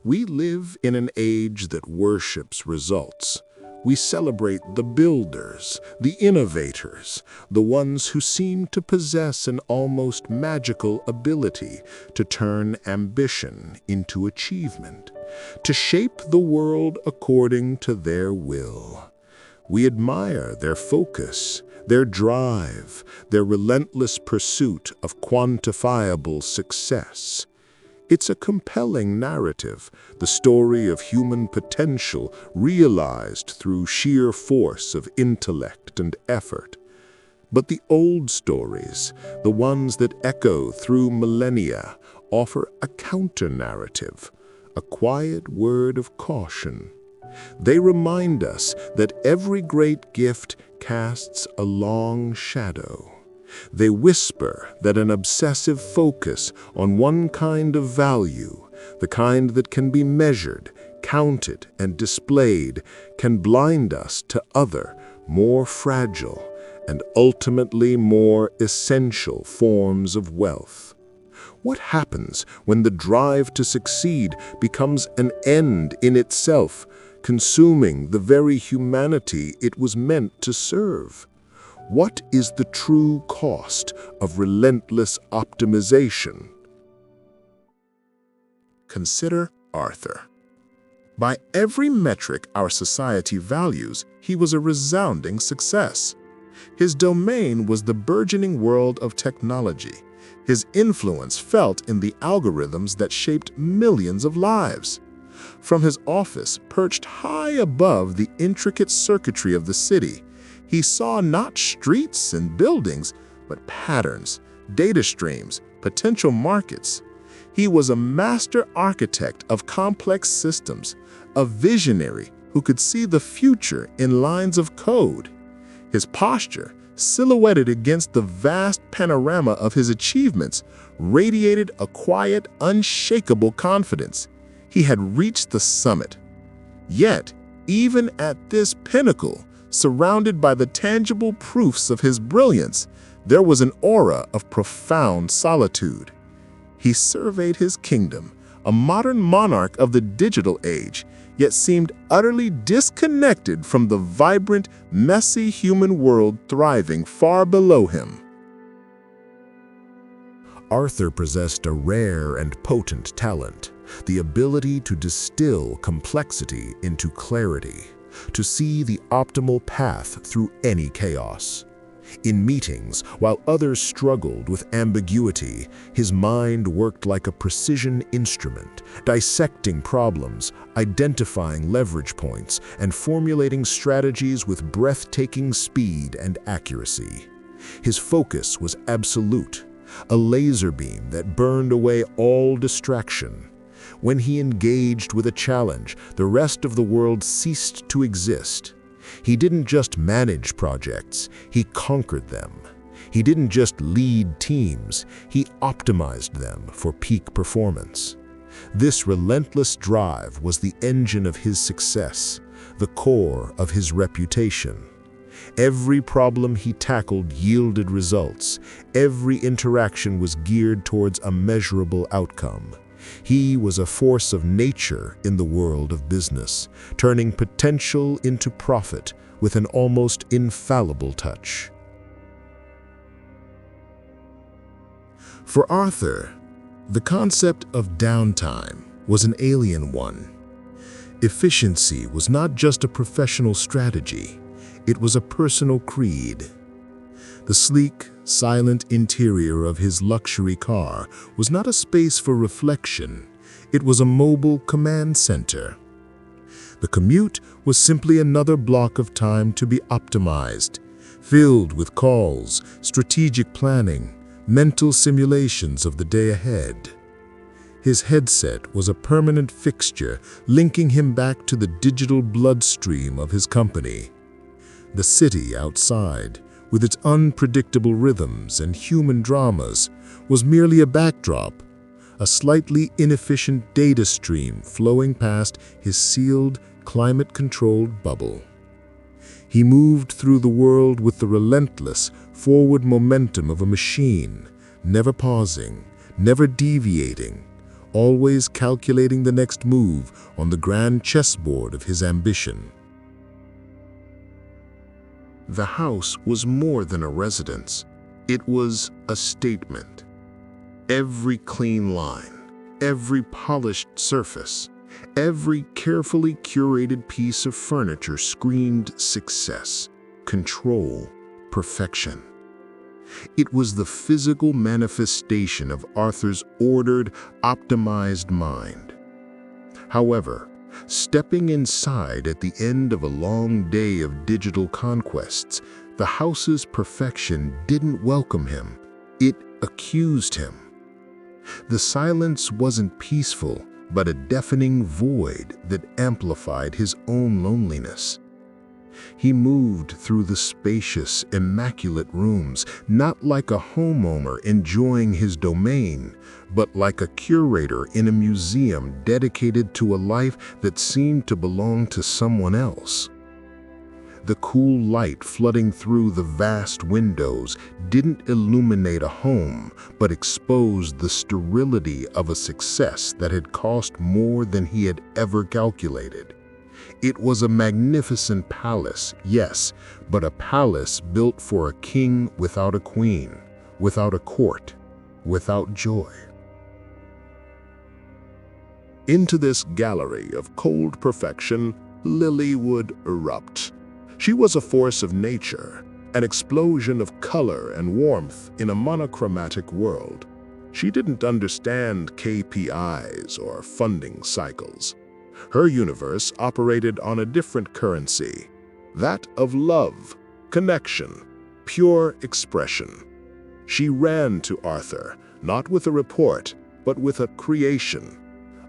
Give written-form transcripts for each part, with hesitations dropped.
We live in an age that worships results. We celebrate the builders, the innovators, the ones who seem to possess an almost magical ability to turn ambition into achievement, to shape the world according to their will. We admire their focus, their drive, their relentless pursuit of quantifiable success. It's a compelling narrative, the story of human potential realized through sheer force of intellect and effort. But the old stories, the ones that echo through millennia, offer a counter-narrative, a quiet word of caution. They remind us that every great gift casts a long shadow. They whisper that an obsessive focus on one kind of value, the kind that can be measured, counted, and displayed, can blind us to other, more fragile, and ultimately more essential forms of wealth. What happens when the drive to succeed becomes an end in itself, consuming the very humanity it was meant to serve? What is the true cost of relentless optimization? Consider Arthur. By every metric our society values, he was a resounding success. His domain was the burgeoning world of technology. His influence felt in the algorithms that shaped millions of lives. From his office, perched high above the intricate circuitry of the city, he saw not streets and buildings, but patterns, data streams, potential markets. He was a master architect of complex systems, a visionary who could see the future in lines of code. His posture, silhouetted against the vast panorama of his achievements, radiated a quiet, unshakable confidence. He had reached the summit. Yet, even at this pinnacle, surrounded by the tangible proofs of his brilliance, there was an aura of profound solitude. He surveyed his kingdom, a modern monarch of the digital age, yet seemed utterly disconnected from the vibrant, messy human world thriving far below him. Arthur possessed a rare and potent talent, the ability to distill complexity into clarity, to see the optimal path through any chaos. In meetings, while others struggled with ambiguity, his mind worked like a precision instrument, dissecting problems, identifying leverage points, and formulating strategies with breathtaking speed and accuracy. His focus was absolute, a laser beam that burned away all distraction. When he engaged with a challenge, the rest of the world ceased to exist. He didn't just manage projects, he conquered them. He didn't just lead teams, he optimized them for peak performance. This relentless drive was the engine of his success, the core of his reputation. Every problem he tackled yielded results. Every interaction was geared towards a measurable outcome. He was a force of nature in the world of business, turning potential into profit with an almost infallible touch. For Arthur, the concept of downtime was an alien one. Efficiency was not just a professional strategy, it was a personal creed. The sleek, silent interior of his luxury car was not a space for reflection, it was a mobile command center. The commute was simply another block of time to be optimized, filled with calls, strategic planning, mental simulations of the day ahead. His headset was a permanent fixture, linking him back to the digital bloodstream of his company. The city outside, with its unpredictable rhythms and human dramas, was merely a backdrop, a slightly inefficient data stream flowing past his sealed, climate-controlled bubble. He moved through the world with the relentless, forward momentum of a machine, never pausing, never deviating, always calculating the next move on the grand chessboard of his ambition. The house was more than a residence. It was a statement. Every clean line, every polished surface, every carefully curated piece of furniture screamed success, control, perfection. It was the physical manifestation of Arthur's ordered, optimized mind. However, stepping inside at the end of a long day of digital conquests, the house's perfection didn't welcome him. It accused him. The silence wasn't peaceful, but a deafening void that amplified his own loneliness. He moved through the spacious, immaculate rooms, not like a homeowner enjoying his domain, but like a curator in a museum dedicated to a life that seemed to belong to someone else. The cool light flooding through the vast windows didn't illuminate a home, but exposed the sterility of a success that had cost more than he had ever calculated. It was a magnificent palace, yes, but a palace built for a king without a queen, without a court, without joy. Into this gallery of cold perfection, Lily would erupt. She was a force of nature, an explosion of color and warmth in a monochromatic world. She didn't understand KPIs or funding cycles. Her universe operated on a different currency, that of love, connection, pure expression. She ran to Arthur, not with a report, but with a creation,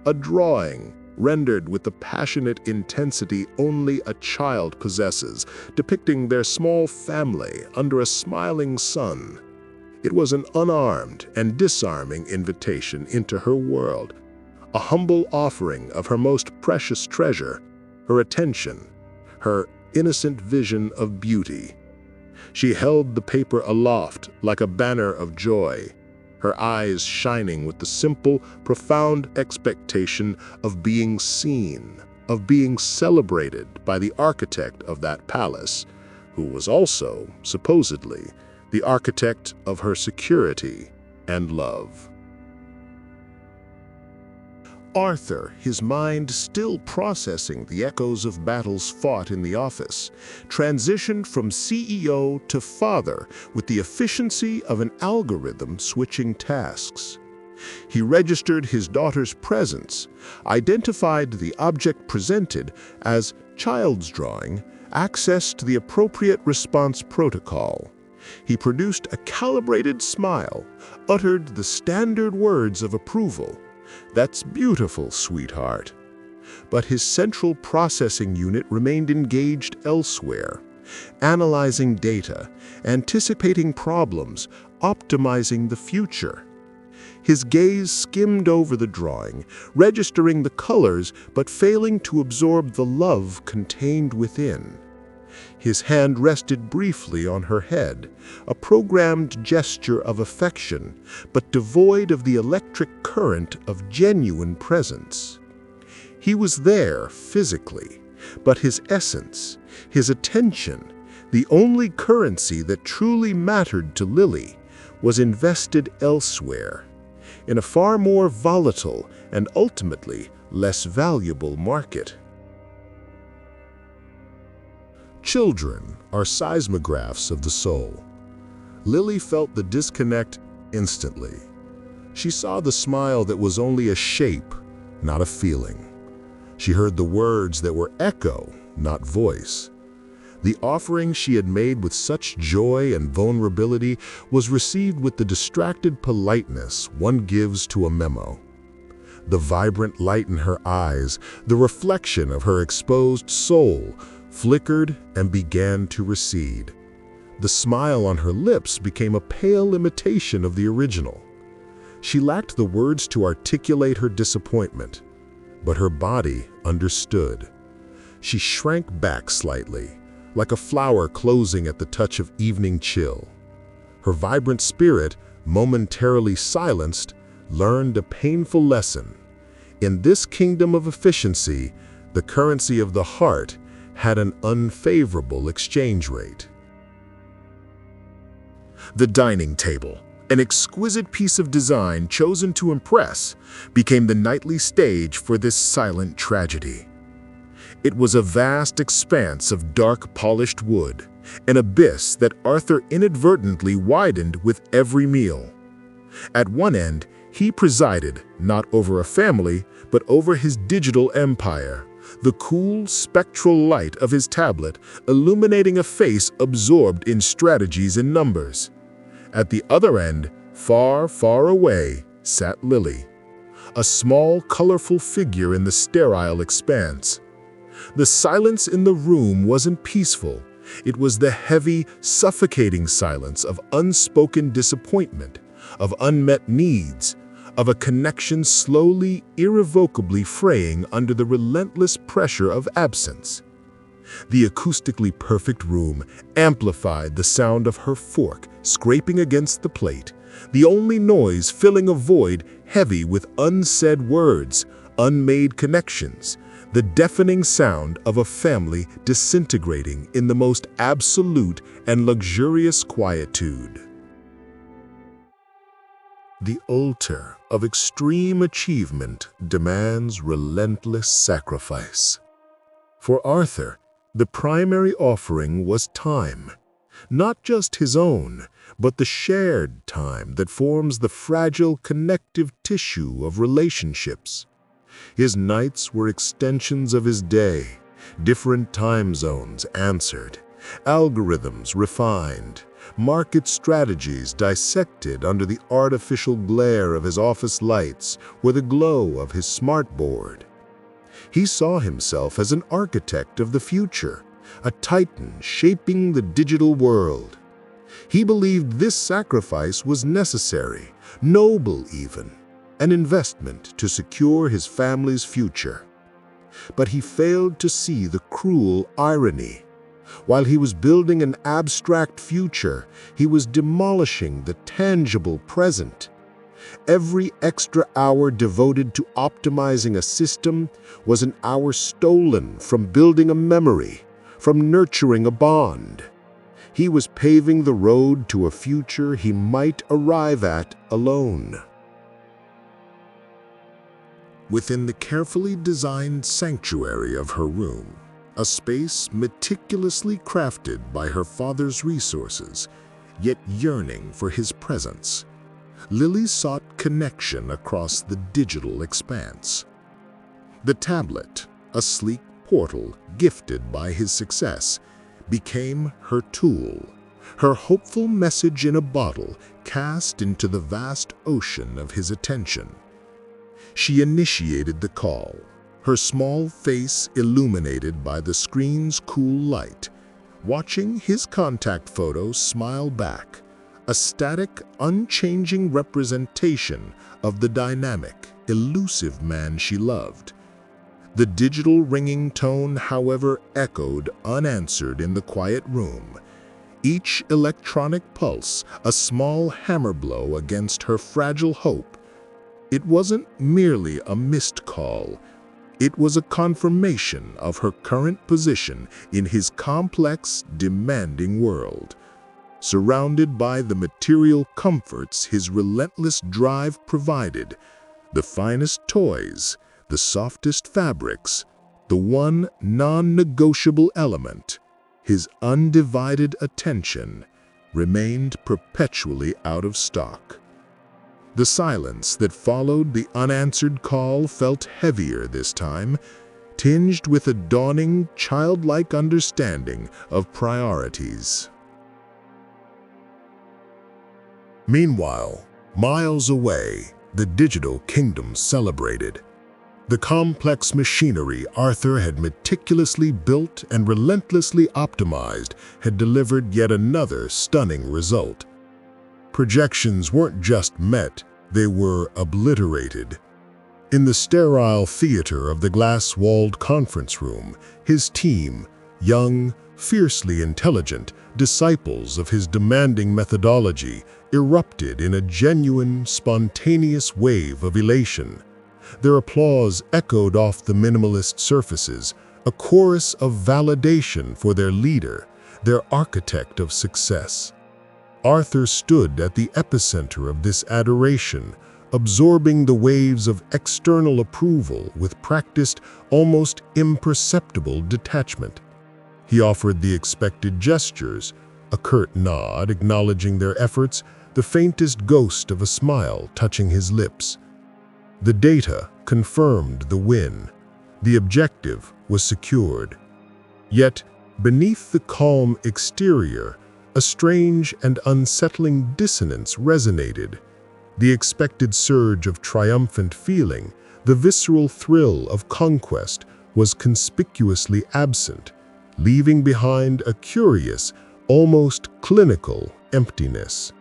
a drawing rendered with the passionate intensity only a child possesses, depicting their small family under a smiling sun. It was an unarmed and disarming invitation into her world, a humble offering of her most precious treasure, her attention, her innocent vision of beauty. She held the paper aloft like a banner of joy, her eyes shining with the simple, profound expectation of being seen, of being celebrated by the architect of that palace, who was also, supposedly, the architect of her security and love. Arthur, his mind still processing the echoes of battles fought in the office, transitioned from CEO to father with the efficiency of an algorithm switching tasks. He registered his daughter's presence, identified the object presented as child's drawing, accessed the appropriate response protocol. He produced a calibrated smile, uttered the standard words of approval. "That's beautiful, sweetheart." But his central processing unit remained engaged elsewhere, analyzing data, anticipating problems, optimizing the future. His gaze skimmed over the drawing, registering the colors but failing to absorb the love contained within. His hand rested briefly on her head, a programmed gesture of affection, but devoid of the electric current of genuine presence. He was there physically, but his essence, his attention, the only currency that truly mattered to Lily, was invested elsewhere, in a far more volatile and ultimately less valuable market. Children are seismographs of the soul. Lily felt the disconnect instantly. She saw the smile that was only a shape, not a feeling. She heard the words that were echo, not voice. The offering she had made with such joy and vulnerability was received with the distracted politeness one gives to a memo. The vibrant light in her eyes, the reflection of her exposed soul, flickered and began to recede. The smile on her lips became a pale imitation of the original. She lacked the words to articulate her disappointment, but her body understood. She shrank back slightly, like a flower closing at the touch of evening chill. Her vibrant spirit, momentarily silenced, learned a painful lesson. In this kingdom of efficiency, the currency of the heart had an unfavorable exchange rate. The dining table, an exquisite piece of design chosen to impress, became the nightly stage for this silent tragedy. It was a vast expanse of dark polished wood, an abyss that Arthur inadvertently widened with every meal. At one end, he presided not over a family, but over his digital empire, the cool, spectral light of his tablet illuminating a face absorbed in strategies and numbers. At the other end, far, far away, sat Lily, a small, colorful figure in the sterile expanse. The silence in the room wasn't peaceful. It was the heavy, suffocating silence of unspoken disappointment, of unmet needs, of a connection slowly, irrevocably fraying under the relentless pressure of absence. The acoustically perfect room amplified the sound of her fork scraping against the plate, the only noise filling a void heavy with unsaid words, unmade connections, the deafening sound of a family disintegrating in the most absolute and luxurious quietude. The altar of extreme achievement demands relentless sacrifice. For Arthur, the primary offering was time, not just his own, but the shared time that forms the fragile connective tissue of relationships. His nights were extensions of his day, different time zones answered, algorithms refined, market strategies dissected under the artificial glare of his office lights or the glow of his smartboard. He saw himself as an architect of the future, a titan shaping the digital world. He believed this sacrifice was necessary, noble even, an investment to secure his family's future. But he failed to see the cruel irony. While he was building an abstract future, he was demolishing the tangible present. Every extra hour devoted to optimizing a system was an hour stolen from building a memory, from nurturing a bond. He was paving the road to a future he might arrive at alone. Within the carefully designed sanctuary of her room, a space meticulously crafted by her father's resources, yet yearning for his presence, Lily sought connection across the digital expanse. The tablet, a sleek portal gifted by his success, became her tool, her hopeful message in a bottle cast into the vast ocean of his attention. She initiated the call, her small face illuminated by the screen's cool light, watching his contact photo smile back, a static, unchanging representation of the dynamic, elusive man she loved. The digital ringing tone, however, echoed unanswered in the quiet room, each electronic pulse a small hammer blow against her fragile hope. It wasn't merely a missed call. It was a confirmation of her current position in his complex, demanding world. Surrounded by the material comforts his relentless drive provided, the finest toys, the softest fabrics, the one non-negotiable element, his undivided attention, remained perpetually out of stock. The silence that followed the unanswered call felt heavier this time, tinged with a dawning, childlike understanding of priorities. Meanwhile, miles away, the digital kingdom celebrated. The complex machinery Arthur had meticulously built and relentlessly optimized had delivered yet another stunning result. Projections weren't just met, they were obliterated. In the sterile theater of the glass-walled conference room, his team, young, fiercely intelligent disciples of his demanding methodology, erupted in a genuine, spontaneous wave of elation. Their applause echoed off the minimalist surfaces, a chorus of validation for their leader, their architect of success. Arthur stood at the epicenter of this adoration, absorbing the waves of external approval with practiced, almost imperceptible detachment. He offered the expected gestures, a curt nod acknowledging their efforts, the faintest ghost of a smile touching his lips. The data confirmed the win. The objective was secured. Yet, beneath the calm exterior, a strange and unsettling dissonance resonated. The expected surge of triumphant feeling, the visceral thrill of conquest, was conspicuously absent, leaving behind a curious, almost clinical emptiness.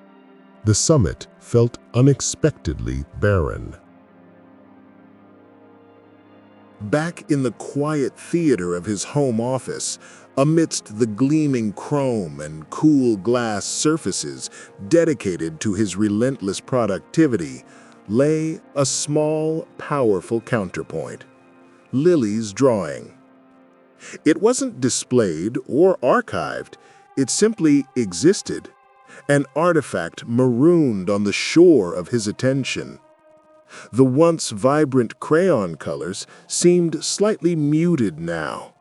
The summit felt unexpectedly barren. Back in the quiet theater of his home office, amidst the gleaming chrome and cool glass surfaces dedicated to his relentless productivity, lay a small, powerful counterpoint: Lily's drawing. It wasn't displayed or archived, it simply existed, an artifact marooned on the shore of his attention. The once vibrant crayon colors seemed slightly muted now,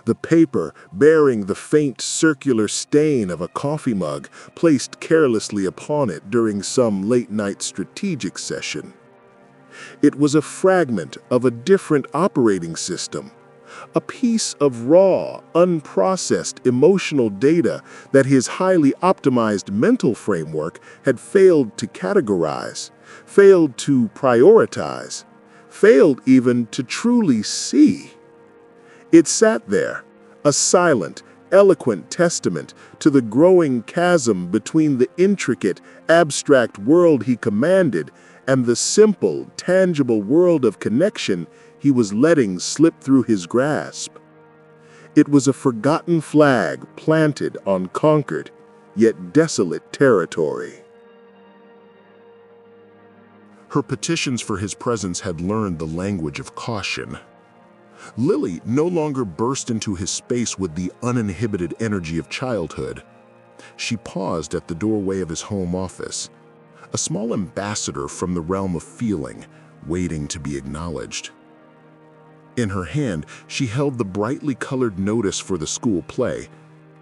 the paper bearing the faint circular stain of a coffee mug placed carelessly upon it during some late-night strategic session. It was a fragment of a different operating system, a piece of raw, unprocessed emotional data that his highly optimized mental framework had failed to categorize, failed to prioritize, failed even to truly see. It sat there, a silent, eloquent testament to the growing chasm between the intricate, abstract world he commanded and the simple, tangible world of connection he was letting slip through his grasp. It was a forgotten flag planted on conquered, yet desolate territory. Her petitions for his presence had learned the language of caution. Lily no longer burst into his space with the uninhibited energy of childhood. She paused at the doorway of his home office, a small ambassador from the realm of feeling, waiting to be acknowledged. In her hand, she held the brightly colored notice for the school play,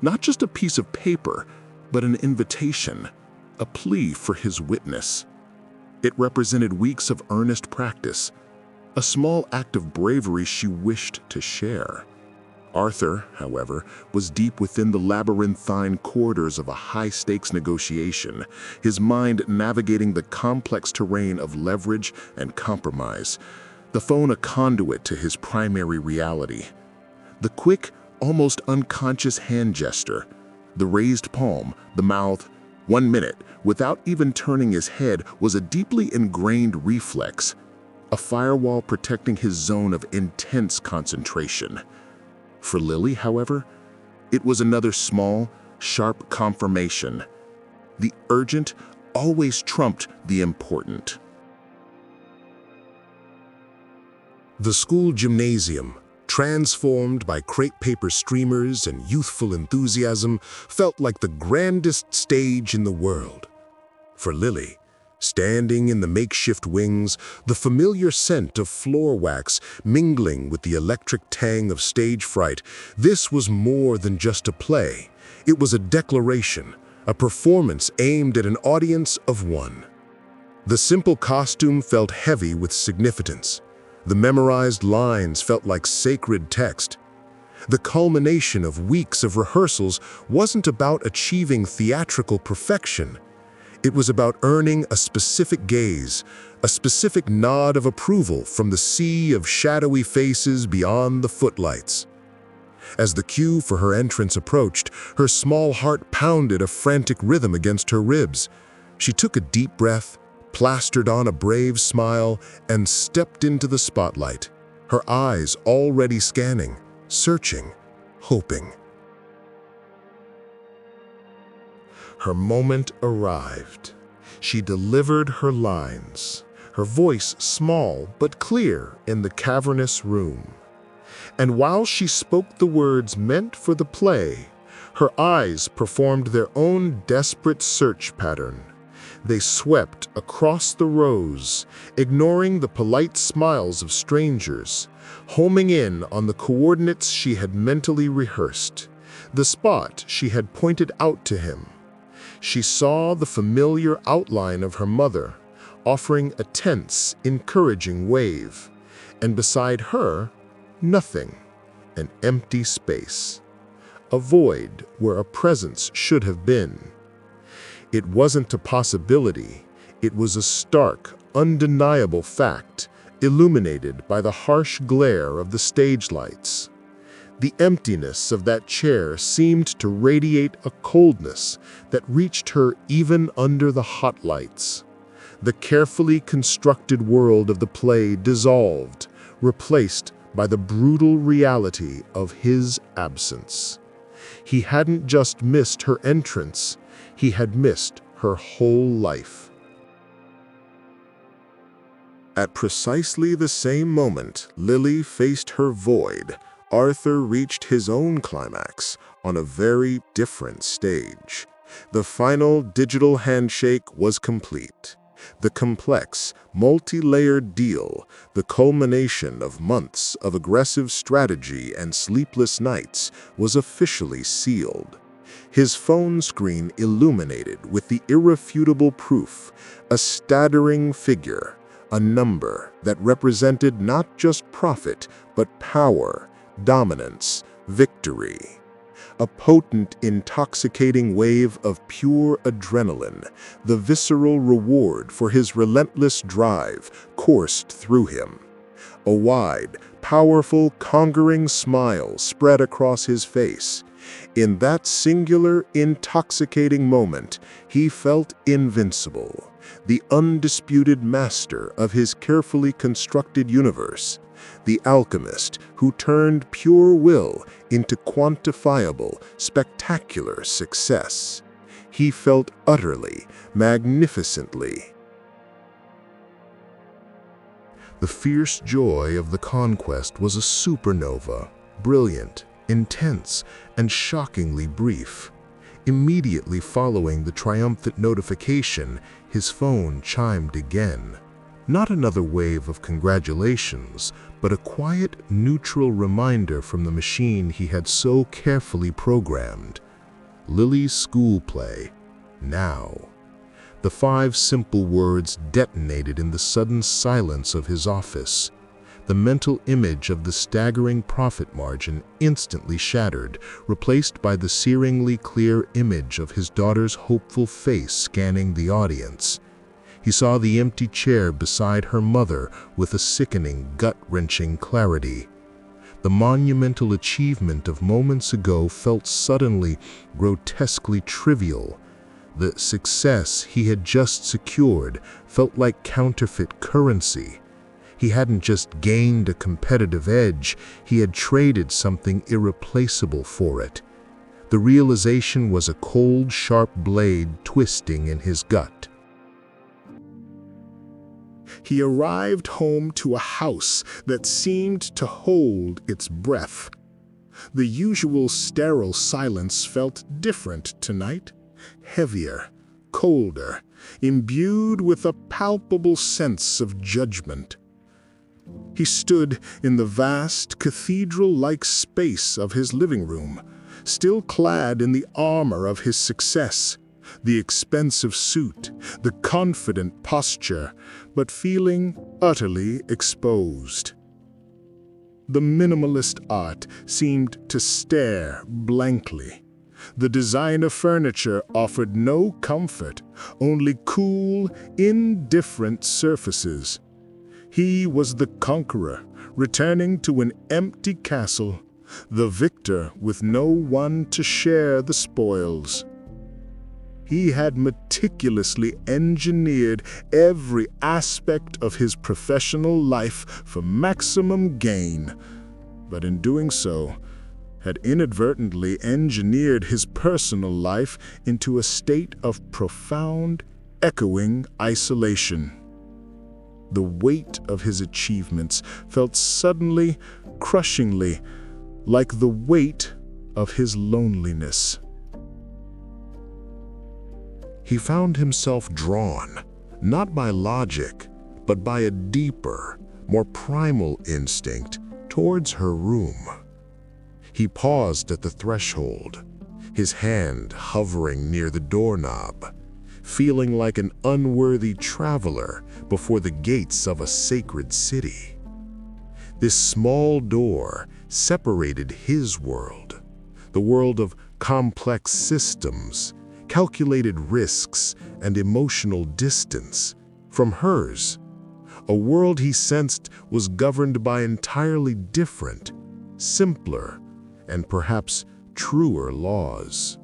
not just a piece of paper, but an invitation, a plea for his witness. It represented weeks of earnest practice, a small act of bravery she wished to share. Arthur, however, was deep within the labyrinthine corridors of a high-stakes negotiation, his mind navigating the complex terrain of leverage and compromise, the phone a conduit to his primary reality. The quick, almost unconscious hand gesture, the raised palm, the mouth, 1 minute, without even turning his head, was a deeply ingrained reflex, a firewall protecting his zone of intense concentration. For Lily, however, it was another small, sharp confirmation. The urgent always trumped the important. The school gymnasium, transformed by crepe paper streamers and youthful enthusiasm, felt like the grandest stage in the world. For Lily, standing in the makeshift wings, the familiar scent of floor wax mingling with the electric tang of stage fright, this was more than just a play. It was a declaration, a performance aimed at an audience of one. The simple costume felt heavy with significance. The memorized lines felt like sacred text. The culmination of weeks of rehearsals wasn't about achieving theatrical perfection. It was about earning a specific gaze, a specific nod of approval from the sea of shadowy faces beyond the footlights. As the cue for her entrance approached, her small heart pounded a frantic rhythm against her ribs. She took a deep breath, plastered on a brave smile, and stepped into the spotlight, her eyes already scanning, searching, hoping. Her moment arrived. She delivered her lines, her voice small but clear in the cavernous room. And while she spoke the words meant for the play, her eyes performed their own desperate search pattern. They swept across the rows, ignoring the polite smiles of strangers, homing in on the coordinates she had mentally rehearsed, the spot she had pointed out to him. She saw the familiar outline of her mother, offering a tense, encouraging wave, and beside her, nothing, an empty space, a void where a presence should have been. It wasn't a possibility, it was a stark, undeniable fact, illuminated by the harsh glare of the stage lights. The emptiness of that chair seemed to radiate a coldness that reached her even under the hot lights. The carefully constructed world of the play dissolved, replaced by the brutal reality of his absence. He hadn't just missed her entrance, he had missed her whole life. At precisely the same moment Lily faced her void, Arthur reached his own climax on a very different stage. The final digital handshake was complete. The complex, multi-layered deal, the culmination of months of aggressive strategy and sleepless nights, was officially sealed. His phone screen illuminated with the irrefutable proof, a staggering figure, a number that represented not just profit, but power, dominance, victory. A potent, intoxicating wave of pure adrenaline, the visceral reward for his relentless drive, coursed through him. A wide, powerful, conquering smile spread across his face. In that singular, intoxicating moment, he felt invincible, the undisputed master of his carefully constructed universe, the alchemist who turned pure will into quantifiable, spectacular success. He felt utterly, magnificently. The fierce joy of the conquest was a supernova, brilliant, intense, and shockingly brief. Immediately following the triumphant notification, his phone chimed again. Not another wave of congratulations, but a quiet, neutral reminder from the machine he had so carefully programmed. Lily's school play, now. The 5 simple words detonated in the sudden silence of his office. The mental image of the staggering profit margin instantly shattered, replaced by the searingly clear image of his daughter's hopeful face scanning the audience. He saw the empty chair beside her mother with a sickening, gut-wrenching clarity. The monumental achievement of moments ago felt suddenly, grotesquely trivial. The success he had just secured felt like counterfeit currency. He hadn't just gained a competitive edge, he had traded something irreplaceable for it. The realization was a cold, sharp blade twisting in his gut. He arrived home to a house that seemed to hold its breath. The usual sterile silence felt different tonight, heavier, colder, imbued with a palpable sense of judgment. He stood in the vast, cathedral-like space of his living room, still clad in the armor of his success, the expensive suit, the confident posture, but feeling utterly exposed. The minimalist art seemed to stare blankly. The designer furniture offered no comfort, only cool, indifferent surfaces. He was the conqueror, returning to an empty castle, the victor with no one to share the spoils. He had meticulously engineered every aspect of his professional life for maximum gain, but in doing so, had inadvertently engineered his personal life into a state of profound, echoing isolation. The weight of his achievements felt suddenly, crushingly, like the weight of his loneliness. He found himself drawn, not by logic, but by a deeper, more primal instinct towards her room. He paused at the threshold, his hand hovering near the doorknob, feeling like an unworthy traveler before the gates of a sacred city. This small door separated his world, the world of complex systems, calculated risks, and emotional distance, from hers, a world he sensed was governed by entirely different, simpler, and perhaps truer laws.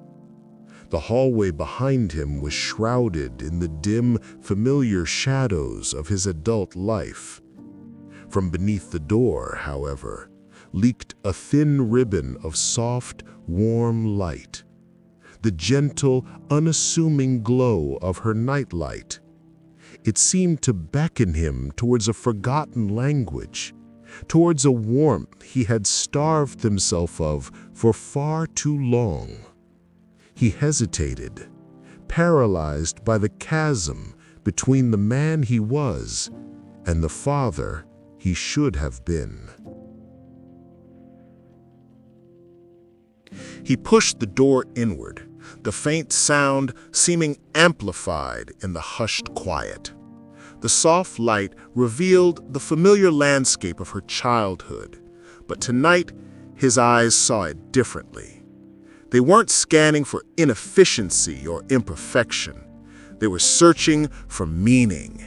The hallway behind him was shrouded in the dim, familiar shadows of his adult life. From beneath the door, however, leaked a thin ribbon of soft, warm light, the gentle, unassuming glow of her nightlight. It seemed to beckon him towards a forgotten language, towards a warmth he had starved himself of for far too long. He hesitated, paralyzed by the chasm between the man he was and the father he should have been. He pushed the door inward, the faint sound seeming amplified in the hushed quiet. The soft light revealed the familiar landscape of her childhood, but tonight his eyes saw it differently. They weren't scanning for inefficiency or imperfection. They were searching for meaning.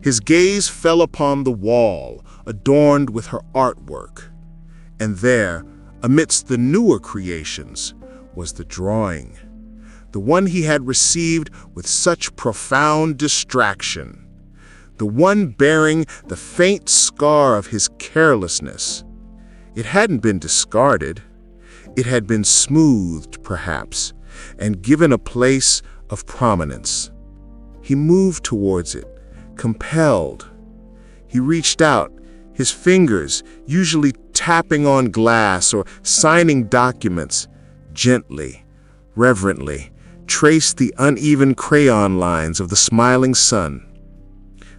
His gaze fell upon the wall, adorned with her artwork. And there, amidst the newer creations, was the drawing, the one he had received with such profound distraction, the one bearing the faint scar of his carelessness. It hadn't been discarded. It had been smoothed, perhaps, and given a place of prominence. He moved towards it, compelled. He reached out, his fingers, usually tapping on glass or signing documents, gently, reverently, traced the uneven crayon lines of the smiling sun.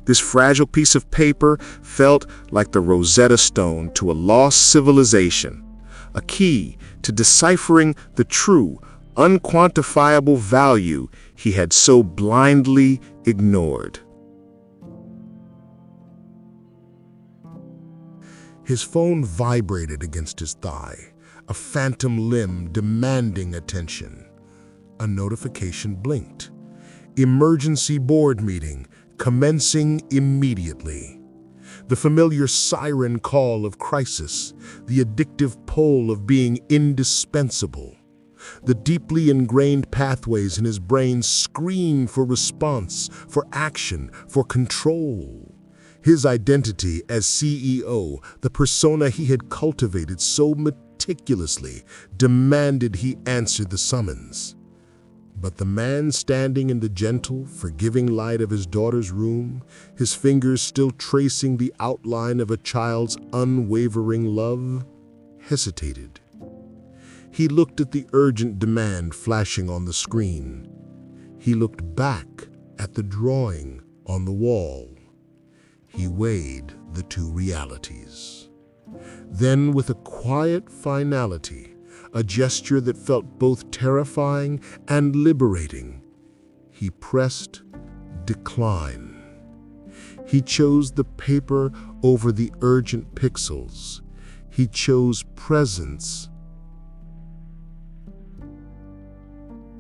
This fragile piece of paper felt like the Rosetta Stone to a lost civilization, a key to deciphering the true, unquantifiable value he had so blindly ignored. His phone vibrated against his thigh, a phantom limb demanding attention. A notification blinked. Emergency board meeting, commencing immediately. The familiar siren call of crisis, the addictive pull of being indispensable. The deeply ingrained pathways in his brain screamed for response, for action, for control. His identity as CEO, the persona he had cultivated so meticulously, demanded he answer the summons. But the man standing in the gentle, forgiving light of his daughter's room, his fingers still tracing the outline of a child's unwavering love, hesitated. He looked at the urgent demand flashing on the screen. He looked back at the drawing on the wall. He weighed the two realities. Then, with a quiet finality, a gesture that felt both terrifying and liberating, he pressed decline. He chose the paper over the urgent pixels. He chose presence.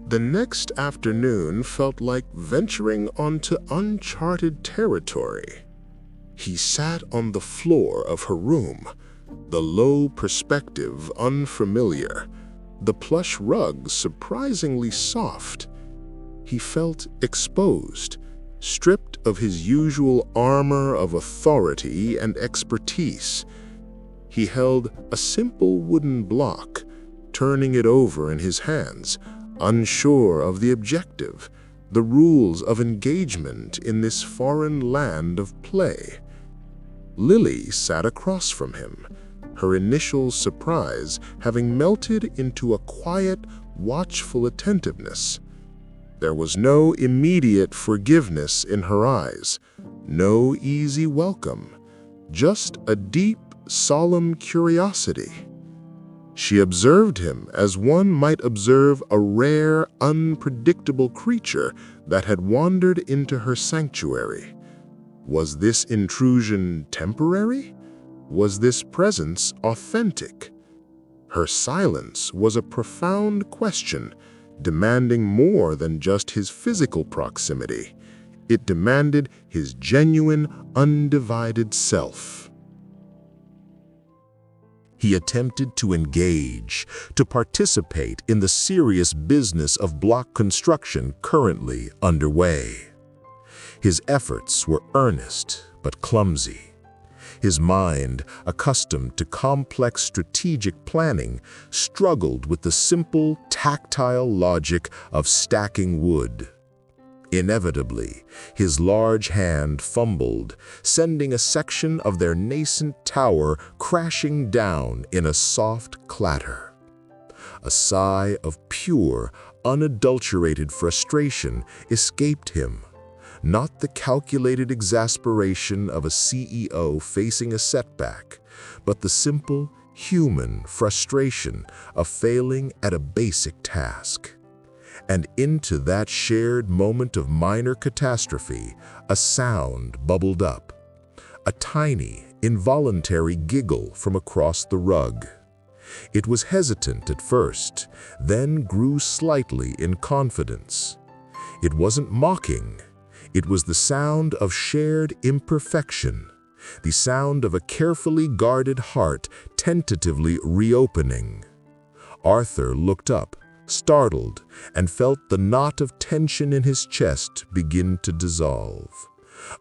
The next afternoon felt like venturing onto uncharted territory. He sat on the floor of her room, the low perspective unfamiliar, the plush rug surprisingly soft. He felt exposed, stripped of his usual armor of authority and expertise. He held a simple wooden block, turning it over in his hands, unsure of the objective, the rules of engagement in this foreign land of play. Lily sat across from him, her initial surprise having melted into a quiet, watchful attentiveness. There was no immediate forgiveness in her eyes, no easy welcome, just a deep, solemn curiosity. She observed him as one might observe a rare, unpredictable creature that had wandered into her sanctuary. Was this intrusion temporary? Was this presence authentic? Her silence was a profound question, demanding more than just his physical proximity. It demanded his genuine, undivided self. He attempted to engage, to participate in the serious business of block construction currently underway. His efforts were earnest but clumsy. His mind, accustomed to complex strategic planning, struggled with the simple, tactile logic of stacking wood. Inevitably, his large hand fumbled, sending a section of their nascent tower crashing down in a soft clatter. A sigh of pure, unadulterated frustration escaped him, not the calculated exasperation of a CEO facing a setback, but the simple, human frustration of failing at a basic task. And into that shared moment of minor catastrophe, a sound bubbled up. A tiny, involuntary giggle from across the rug. It was hesitant at first, then grew slightly in confidence. It wasn't mocking. It was the sound of shared imperfection, the sound of a carefully guarded heart tentatively reopening. Arthur looked up, startled, and felt the knot of tension in his chest begin to dissolve.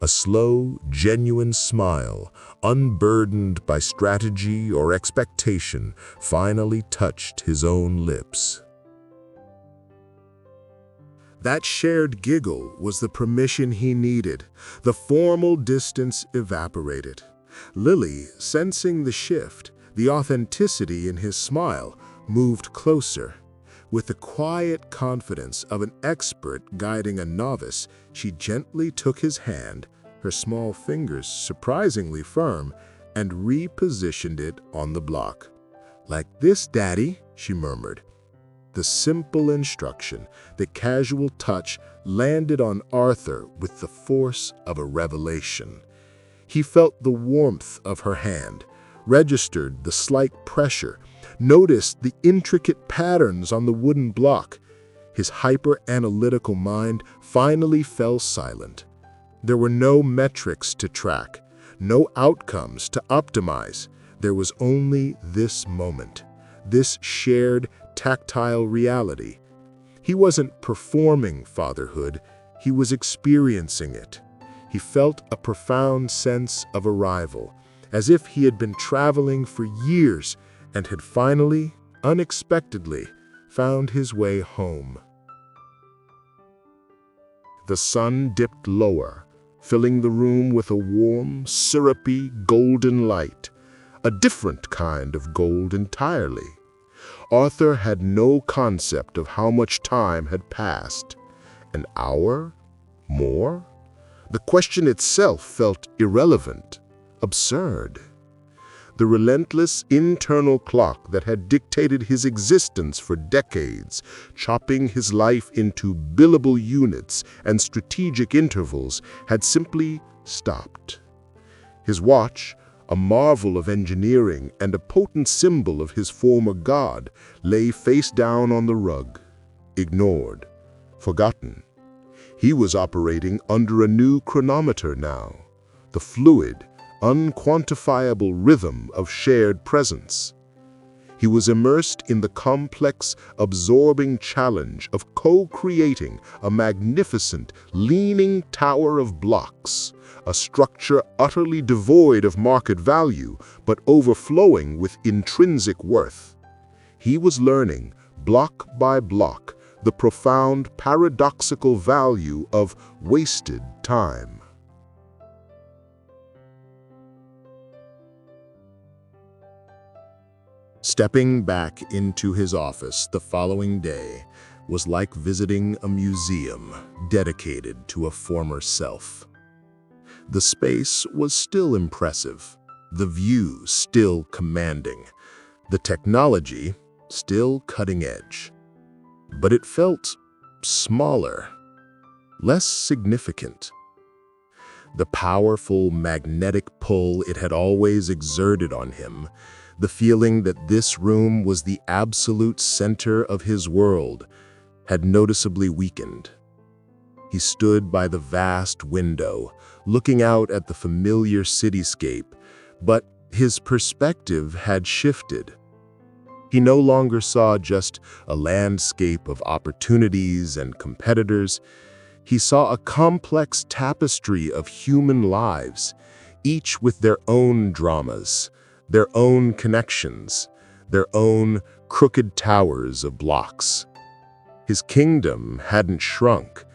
A slow, genuine smile, unburdened by strategy or expectation, finally touched his own lips. That shared giggle was the permission he needed. The formal distance evaporated. Lily, sensing the shift, the authenticity in his smile, moved closer. With the quiet confidence of an expert guiding a novice, she gently took his hand, her small fingers surprisingly firm, and repositioned it on the block. "Like this, Daddy," she murmured. The simple instruction, the casual touch, landed on Arthur with the force of a revelation. He felt the warmth of her hand, registered the slight pressure, noticed the intricate patterns on the wooden block. His hyper-analytical mind finally fell silent. There were no metrics to track, no outcomes to optimize. There was only this moment, this shared, tactile reality. He wasn't performing fatherhood, he was experiencing it. He felt a profound sense of arrival, as if he had been traveling for years and had finally, unexpectedly, found his way home. The sun dipped lower, filling the room with a warm, syrupy, golden light, a different kind of gold entirely. Arthur had no concept of how much time had passed. An hour? More? The question itself felt irrelevant, absurd. The relentless internal clock that had dictated his existence for decades, chopping his life into billable units and strategic intervals, had simply stopped. His watch, a marvel of engineering and a potent symbol of his former god, lay face down on the rug, ignored, forgotten. He was operating under a new chronometer now, the fluid, unquantifiable rhythm of shared presence. He was immersed in the complex, absorbing challenge of co-creating a magnificent, leaning tower of blocks, a structure utterly devoid of market value, but overflowing with intrinsic worth. He was learning, block by block, the profound paradoxical value of wasted time. Stepping back into his office the following day was like visiting a museum dedicated to a former self. The space was still impressive, the view still commanding, the technology still cutting edge. But it felt smaller, less significant. The powerful magnetic pull it had always exerted on him, the feeling that this room was the absolute center of his world, had noticeably weakened. He stood by the vast window, looking out at the familiar cityscape, but his perspective had shifted. He no longer saw just a landscape of opportunities and competitors. He saw a complex tapestry of human lives, each with their own dramas, their own connections, their own crooked towers of blocks. His kingdom hadn't shrunk.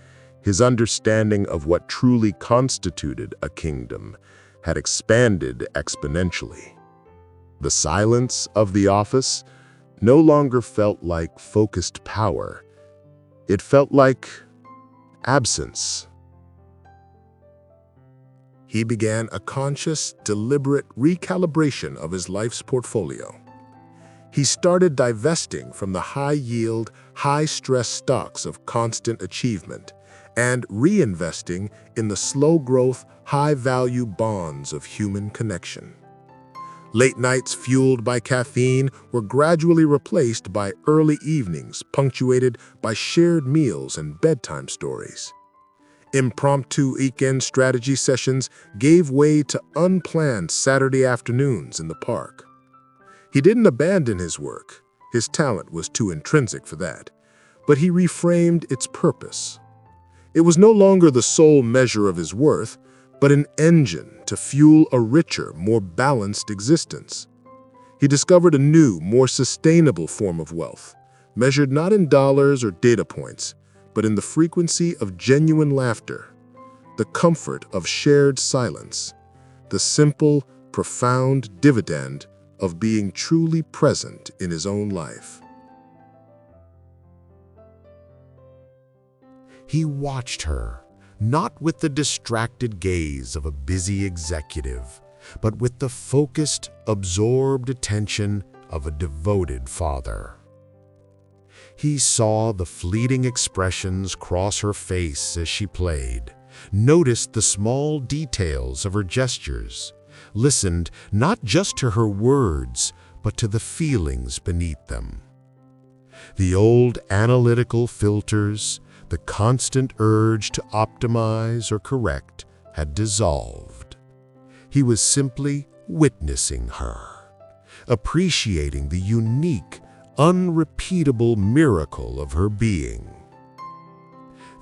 His understanding of what truly constituted a kingdom had expanded exponentially. The silence of the office no longer felt like focused power. It felt like absence. He began a conscious, deliberate recalibration of his life's portfolio. He started divesting from the high-yield, high-stress stocks of constant achievement and reinvesting in the slow-growth, high-value bonds of human connection. Late nights fueled by caffeine were gradually replaced by early evenings punctuated by shared meals and bedtime stories. Impromptu weekend strategy sessions gave way to unplanned Saturday afternoons in the park. He didn't abandon his work. His talent was too intrinsic for that. But he reframed its purpose. It was no longer the sole measure of his worth, but an engine to fuel a richer, more balanced existence. He discovered a new, more sustainable form of wealth, measured not in dollars or data points, but in the frequency of genuine laughter, the comfort of shared silence, the simple, profound dividend of being truly present in his own life. He watched her, not with the distracted gaze of a busy executive, but with the focused, absorbed attention of a devoted father. He saw the fleeting expressions cross her face as she played, noticed the small details of her gestures, listened not just to her words, but to the feelings beneath them. The old analytical filters, the constant urge to optimize or correct, had dissolved. He was simply witnessing her, appreciating the unique, unrepeatable miracle of her being.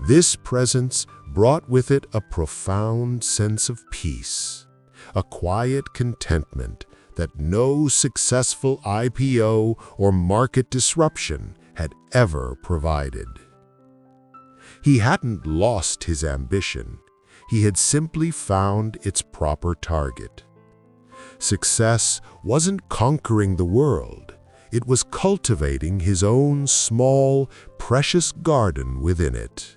This presence brought with it a profound sense of peace, a quiet contentment that no successful IPO or market disruption had ever provided. He hadn't lost his ambition. He had simply found its proper target. Success wasn't conquering the world. It was cultivating his own small, precious garden within it.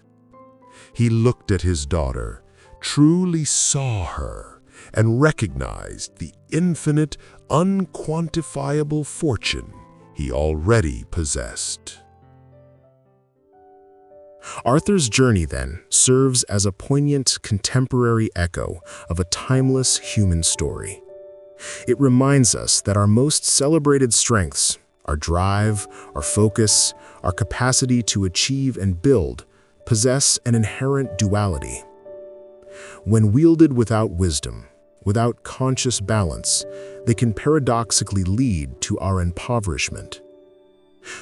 He looked at his daughter, truly saw her, and recognized the infinite, unquantifiable fortune he already possessed. Arthur's journey, then, serves as a poignant contemporary echo of a timeless human story. It reminds us that our most celebrated strengths, our drive, our focus, our capacity to achieve and build, possess an inherent duality. When wielded without wisdom, without conscious balance, they can paradoxically lead to our impoverishment.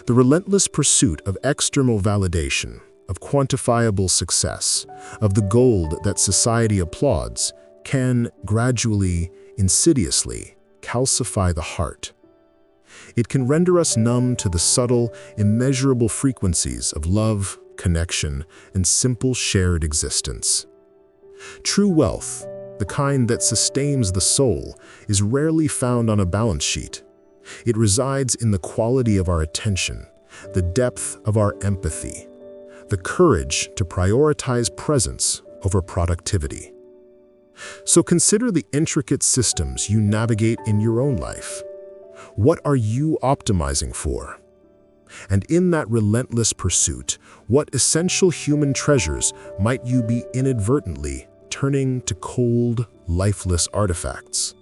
The relentless pursuit of external validation, of quantifiable success, of the gold that society applauds, can gradually, insidiously, calcify the heart. It can render us numb to the subtle, immeasurable frequencies of love, connection, and simple shared existence. True wealth, the kind that sustains the soul, is rarely found on a balance sheet. It resides in the quality of our attention, the depth of our empathy, the courage to prioritize presence over productivity. So consider the intricate systems you navigate in your own life. What are you optimizing for? And in that relentless pursuit, what essential human treasures might you be inadvertently turning to cold, lifeless artifacts?